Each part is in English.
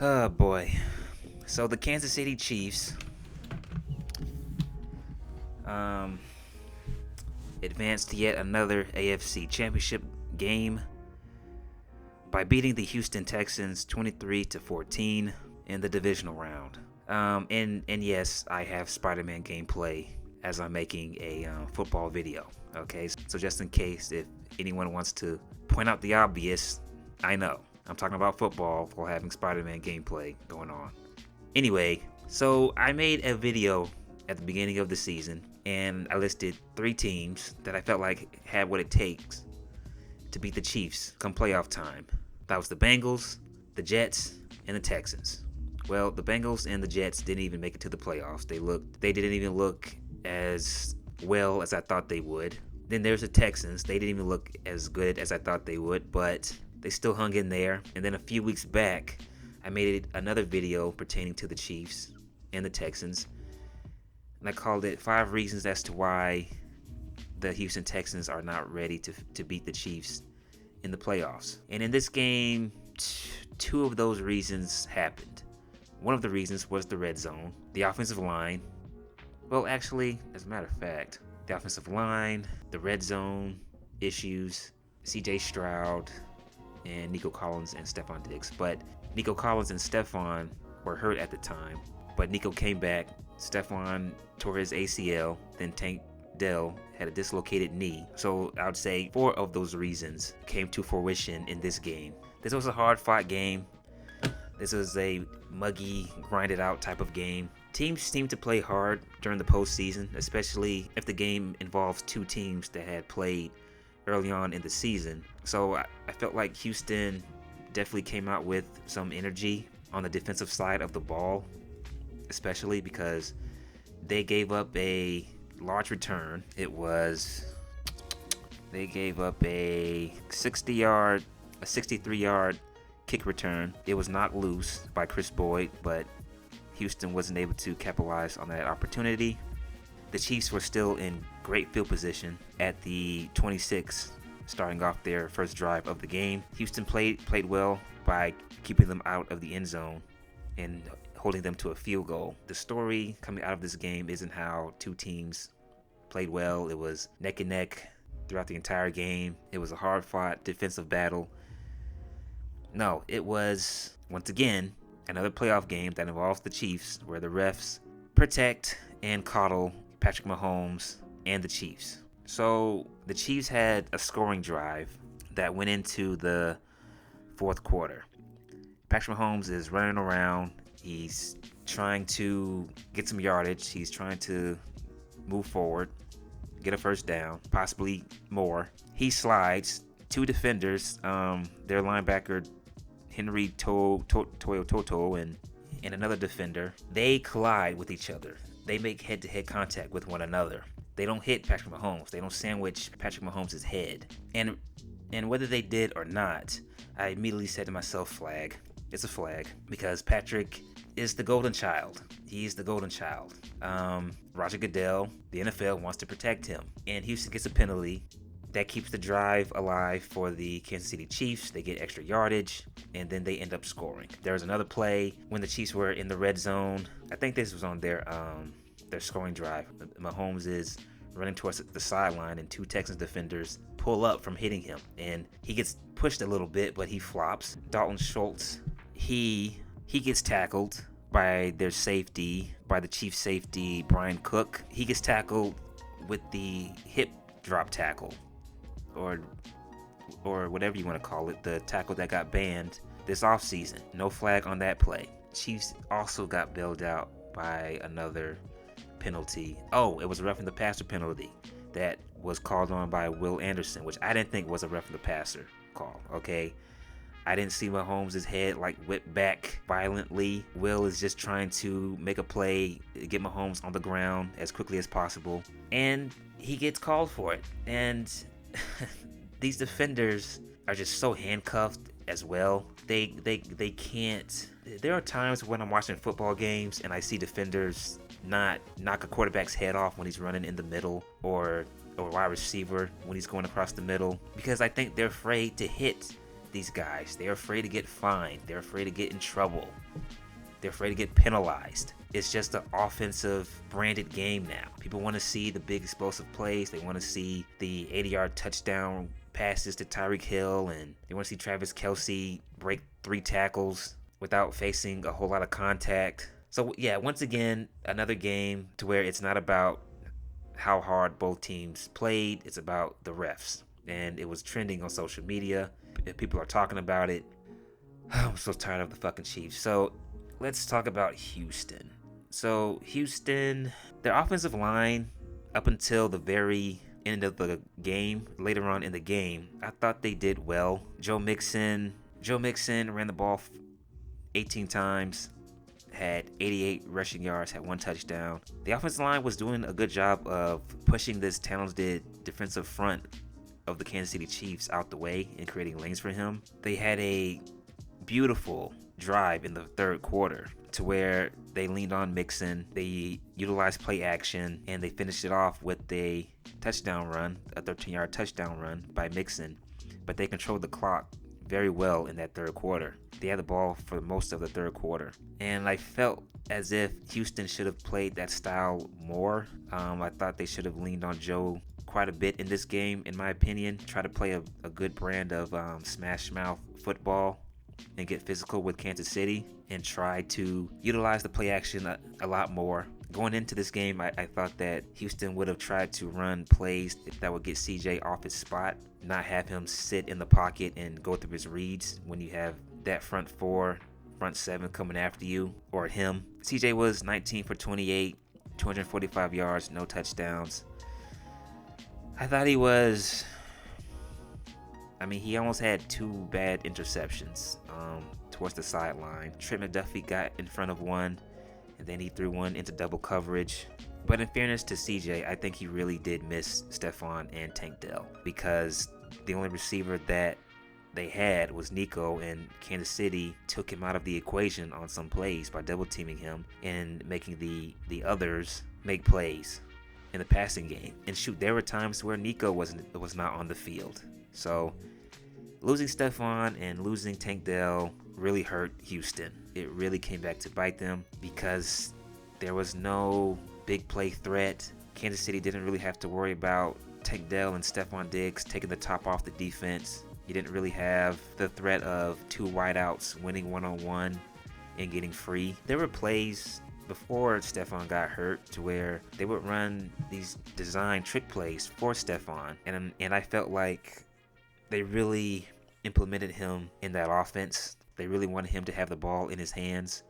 Oh boy. So the Kansas City Chiefs um, advanced to yet another AFC Championship game by beating the Houston Texans 23-14 in the divisional round. And yes, I have Spider-Man gameplay as I'm making a football video. Okay, so just in case if anyone wants to point out the obvious, I know I'm talking about football while having Spider-Man gameplay going on. Anyway, so I made a video at the beginning of the season and I listed 3 teams that I felt like had what it takes to beat the Chiefs come playoff time. That was the Bengals, the Jets, and the Texans. Well, the Bengals and the Jets didn't even make it to the playoffs. They didn't even look as well as I thought they would. Then there's the Texans. They didn't even look as good as I thought they would, but they still hung in there. And then a few weeks back, I made another video pertaining to the Chiefs and the Texans. And I called it 5 reasons as to why the Houston Texans are not ready to beat the Chiefs in the playoffs. And in this game, 2 of those reasons happened. One of the reasons was the red zone, the offensive line. Well, actually, as a matter of fact, the offensive line, the red zone issues, CJ Stroud, and Nico Collins and Stephon Diggs. But Nico Collins and Stephon were hurt at the time. But Nico came back. Stephon tore his ACL. Then Tank Dell had a dislocated knee. So I would say 4 of those reasons came to fruition in this game. This was a hard-fought game. This was a muggy, grinded-out type of game. Teams seem to play hard during the postseason, especially if the game involves 2 teams that had played early on in the season. So I felt like Houston definitely came out with some energy on the defensive side of the ball, especially because they gave up a large return. They gave up a 63-yard kick return. It was knocked loose by Chris Boyd, but Houston wasn't able to capitalize on that opportunity. The Chiefs were still in great field position at the 26, starting off their first drive of the game. Houston played well by keeping them out of the end zone and holding them to a field goal. The story coming out of this game isn't how 2 teams played well. It was neck and neck throughout the entire game. It was a hard-fought defensive battle. No, it was, once again, another playoff game that involves the Chiefs, where the refs protect and coddle Patrick Mahomes and the Chiefs. So the Chiefs had a scoring drive that went into the 4th quarter. Patrick Mahomes is running around. He's trying to get some yardage. He's trying to move forward, get a first down, possibly more. He slides 2 defenders, their linebacker Henry Toto and another defender. They collide with each other. They make head-to-head contact with one another. They don't hit Patrick Mahomes. They don't sandwich Patrick Mahomes' head. And whether they did or not, I immediately said to myself, flag. It's a flag because Patrick is the golden child. He's the golden child. Roger Goodell, the NFL, wants to protect him. And Houston gets a penalty. That keeps the drive alive for the Kansas City Chiefs. They get extra yardage, and then they end up scoring. There was another play when the Chiefs were in the red zone. I think this was on their scoring drive. Mahomes is running towards the sideline, and 2 Texans defenders pull up from hitting him, and he gets pushed a little bit, but he flops. Dalton Schultz, he gets tackled by their safety, by the Chiefs safety, Brian Cook. He gets tackled with the hip drop tackle, or whatever you want to call it, the tackle that got banned this offseason. No flag on that play. Chiefs also got bailed out by another penalty. Oh, it was a roughing the passer penalty that was called on by Will Anderson, which I didn't think was a roughing the passer call, okay? I didn't see Mahomes' head like whip back violently. Will is just trying to make a play, get Mahomes on the ground as quickly as possible, and he gets called for it. And these defenders are just so handcuffed as well. They can't. There are times when I'm watching football games and I see defenders not knock a quarterback's head off when he's running in the middle, or wide receiver when he's going across the middle, because I think they're afraid to hit these guys. They're afraid to get fined. They're afraid to get in trouble. They're afraid to get penalized. It's just an offensive branded game now. People want to see the big explosive plays. They want to see the 80-yard touchdown passes to Tyreek Hill, and they want to see Travis Kelce break 3 tackles without facing a whole lot of contact. So yeah, once again, another game to where it's not about how hard both teams played. It's about the refs. And it was trending on social media. People are talking about it. I'm so tired of the fucking Chiefs. So let's talk about Houston. So Houston, their offensive line, up until the very end of the game, later on in the game, I thought they did well. Joe Mixon ran the ball 18 times, had 88 rushing yards, had 1 touchdown. The offensive line was doing a good job of pushing this talented defensive front of the Kansas City Chiefs out the way and creating lanes for him. They had a beautiful drive in the third quarter to where they leaned on Mixon, they utilized play action, and they finished it off with a touchdown run, a 13-yard touchdown run by Mixon. But they controlled the clock very well in that third quarter. They had the ball for most of the third quarter. And I felt as if Houston should have played that style more. I thought they should have leaned on Joe quite a bit in this game, in my opinion. Try to play a good brand of smash mouth football and get physical with Kansas City and try to utilize the play action a lot more. Going into this game, I thought that Houston would have tried to run plays that would get CJ off his spot, not have him sit in the pocket and go through his reads when you have that front 7 coming after you or him. CJ was 19 for 28, 245 yards, no touchdowns. I thought he almost had 2 bad interceptions towards the sideline. Trent McDuffie got in front of one, and then he threw one into double coverage. But in fairness to CJ, I think he really did miss Stephon and Tank Dell, because the only receiver that they had was Nico, and Kansas City took him out of the equation on some plays by double teaming him and making the others make plays in the passing game. And shoot, there were times where Nico was not on the field. So losing Stephon and losing Tank Dell really hurt Houston. It really came back to bite them because there was no big play threat. Kansas City didn't really have to worry about Tank Dell and Stephon Diggs taking the top off the defense. You didn't really have the threat of 2 wideouts winning one-on-one and getting free. There were plays before Stephon got hurt to where they would run these design trick plays for Stephon, and I felt like they really implemented him in that offense. They really wanted him to have the ball in his hands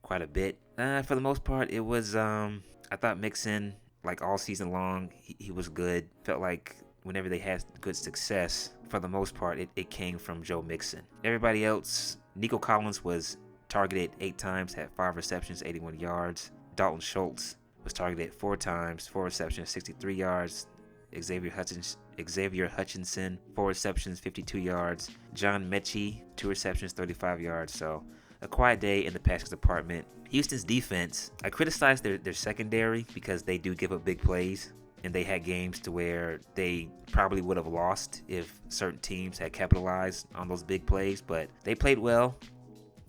quite a bit. For the most part, it was I thought Mixon, like all season long, he was good. Felt like whenever they had good success, for the most part, it came from Joe Mixon. Everybody else, Nico Collins was targeted 8 times, had 5 receptions, 81 yards. Dalton Schultz was targeted 4 times, 4 receptions, 63 yards. Xavier Hutchinson, 4 receptions, 52 yards. John Mechie, 2 receptions, 35 yards. So a quiet day in the passing department. Houston's defense, I criticized their secondary because they do give up big plays, and they had games to where they probably would have lost if certain teams had capitalized on those big plays, but they played well.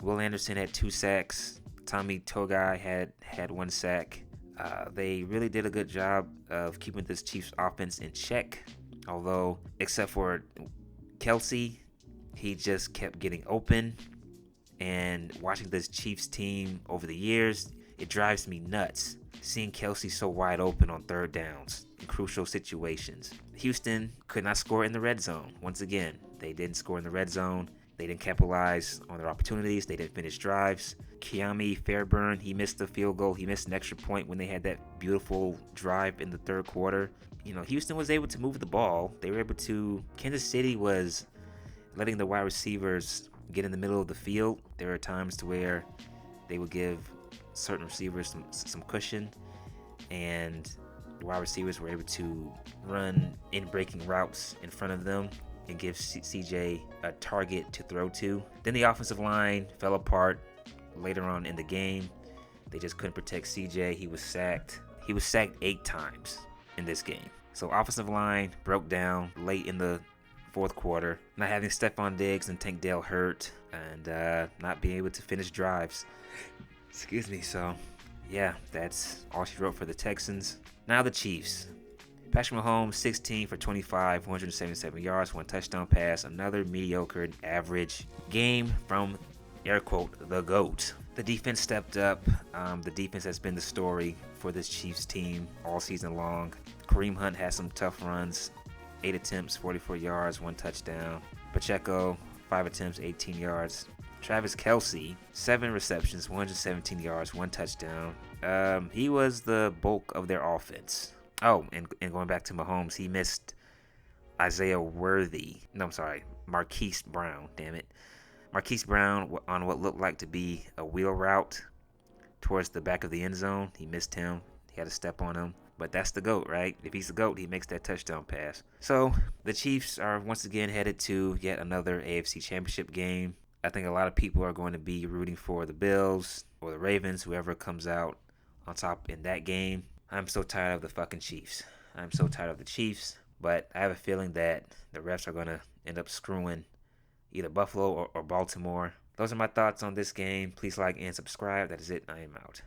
Will Anderson had 2 sacks. Tommy Togai had 1 sack. They really did a good job of keeping this Chiefs offense in check. Although, except for Kelce, he just kept getting open. And watching this Chiefs team over the years, it drives me nuts seeing Kelce so wide open on third downs in crucial situations. Houston could not score in the red zone. Once again, they didn't score in the red zone. They didn't capitalize on their opportunities. They didn't finish drives. Kiami Fairburn, he missed the field goal. He missed an extra point when they had that beautiful drive in the third quarter. Houston was able to move the ball. They were able to. Kansas City was letting the wide receivers get in the middle of the field. There were times to where they would give certain receivers some cushion, and the wide receivers were able to run in-breaking routes in front of them and give CJ a target to throw to. Then the offensive line fell apart later on in the game. They just couldn't protect CJ. He was sacked. He was sacked 8 times in this game. So offensive line broke down late in the fourth quarter, not having Stephon Diggs and Tank Dell hurt, and not being able to finish drives. Excuse me. So, yeah, that's all she wrote for the Texans. Now the Chiefs. Patrick Mahomes, 16 for 25, 177 yards, 1 touchdown pass. Another mediocre, average game from, air quote, the GOAT. The defense stepped up. The defense has been the story for this Chiefs team all season long. Kareem Hunt had some tough runs. 8 attempts, 44 yards, 1 touchdown. Pacheco, 5 attempts, 18 yards. Travis Kelce, 7 receptions, 117 yards, 1 touchdown. He was the bulk of their offense. Oh, and going back to Mahomes, he missed Marquise Brown, damn it. Marquise Brown on what looked like to be a wheel route towards the back of the end zone. He missed him. He had to step on him. But that's the GOAT, right? If he's the GOAT, he makes that touchdown pass. So the Chiefs are once again headed to yet another AFC Championship game. I think a lot of people are going to be rooting for the Bills or the Ravens, whoever comes out on top in that game. I'm so tired of the fucking Chiefs. I'm so tired of the Chiefs. But I have a feeling that the refs are going to end up screwing either Buffalo or Baltimore. Those are my thoughts on this game. Please like and subscribe. That is it. I am out.